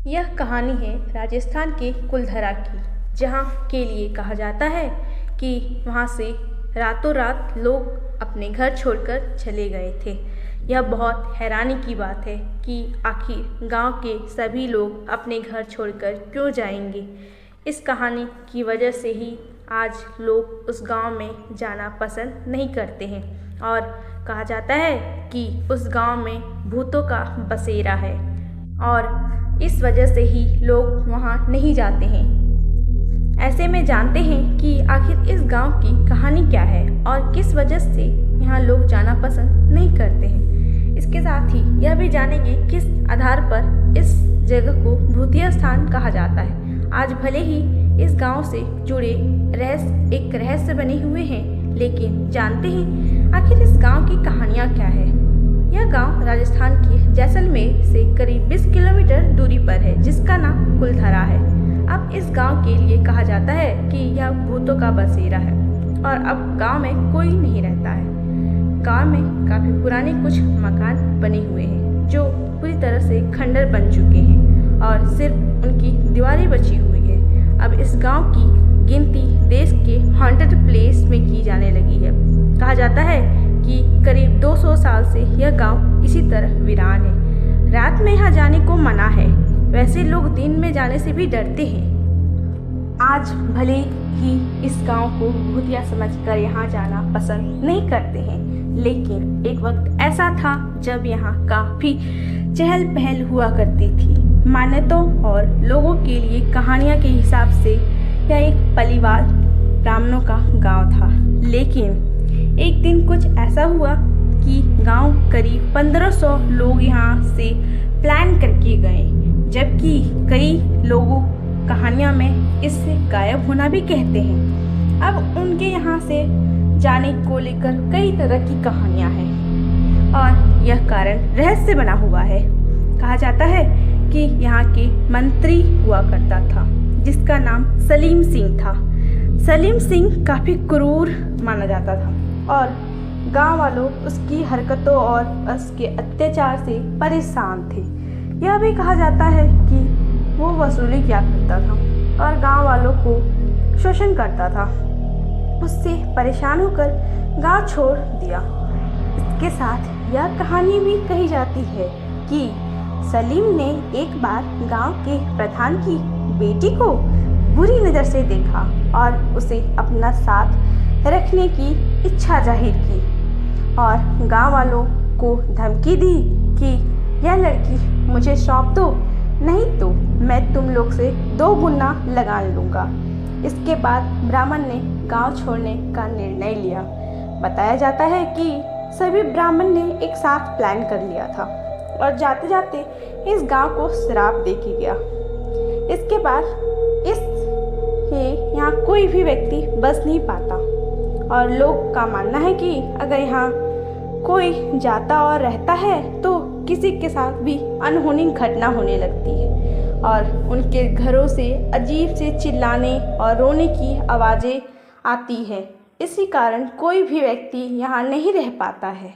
यह कहानी है राजस्थान के कुलधरा की, जहाँ के लिए कहा जाता है कि वहाँ से रातों रात लोग अपने घर छोड़कर चले गए थे। यह बहुत हैरानी की बात है कि आखिर गांव के सभी लोग अपने घर छोड़कर क्यों जाएंगे। इस कहानी की वजह से ही आज लोग उस गांव में जाना पसंद नहीं करते हैं और कहा जाता है कि उस गांव में भूतों का बसेरा है और इस वजह से ही लोग वहां नहीं जाते हैं। ऐसे में जानते हैं कि आखिर इस गांव की कहानी क्या है और किस वजह से यहाँ लोग जाना पसंद नहीं करते हैं। इसके साथ ही यह भी जानेंगे किस आधार पर इस जगह को भूतिया स्थान कहा जाता है। आज भले ही इस गांव से जुड़े एक रहस्य बने हुए हैं, लेकिन जानते हैं आखिर इस गांव की कहानियाँ क्या है। यह गांव राजस्थान के जैसलमेर से करीब 20 किलोमीटर दूरी पर है, जिसका नाम कुलधरा है। अब इस गांव के लिए कहा जाता है कि यह भूतों का बसेरा है और अब गांव में कोई नहीं रहता है। गांव में काफ़ी पुराने कुछ मकान बने हुए हैं जो पूरी तरह से खंडर बन चुके हैं और सिर्फ उनकी दीवारें बची हुई है। अब इस गांव की गिनती देश के हॉन्टेड प्लेस में की जाने लगी है। कहा जाता है कि करीब 200 साल से यह गांव इसी तरह वीरान है। रात में यहाँ जाने को मना है, वैसे लोग दिन में जाने से भी डरते हैं। आज भले ही इस गांव को भूतिया समझकर यहाँ जाना पसंद नहीं करते हैं, लेकिन एक वक्त ऐसा था जब यहाँ काफ़ी चहल पहल हुआ करती थी। मान्यताओं और लोगों के लिए कहानियाँ के हिसाब से यह एक पलीवाल ब्राह्मणों का गांव था। लेकिन एक दिन कुछ ऐसा हुआ कि गांव करीब 1500 लोग यहाँ से प्लान करके गए, जबकि कई लोगों कहानियाँ में इससे गायब होना भी कहते हैं। अब उनके यहाँ से जाने को लेकर कई तरह की कहानियाँ हैं और यह कारण रहस्य बना हुआ है। कहा जाता है कि यहाँ के मंत्री हुआ करता था जिसका नाम सलीम सिंह था। सलीम सिंह काफ़ी क्रूर माना जाता था और गांव वालों उसकी हरकतों और उसके अत्याचार से परेशान थे। यह भी कहा जाता है कि वो वसूली किया करता था और गांव वालों को शोषण करता था। उससे परेशान होकर गांव छोड़ दिया। इसके साथ यह कहानी भी कही जाती है कि सलीम ने एक बार गांव के प्रधान की बेटी को बुरी नज़र से देखा और उसे अपना साथ रखने की इच्छा जाहिर की और गांव वालों को धमकी दी कि यह लड़की मुझे सौंप दो, नहीं तो मैं तुम लोग से 2 गुना लगान लूँगा। इसके बाद ब्राह्मण ने गांव छोड़ने का निर्णय लिया। बताया जाता है कि सभी ब्राह्मण ने एक साथ प्लान कर लिया था और जाते जाते इस गांव को श्राप दे के गया। इसके बाद यहाँ कोई भी व्यक्ति बस नहीं पाता और लोग का मानना है कि अगर यहाँ कोई जाता और रहता है तो किसी के साथ भी अनहोनी घटना होने लगती है और उनके घरों से अजीब से चिल्लाने और रोने की आवाज़ें आती हैं। इसी कारण कोई भी व्यक्ति यहाँ नहीं रह पाता है।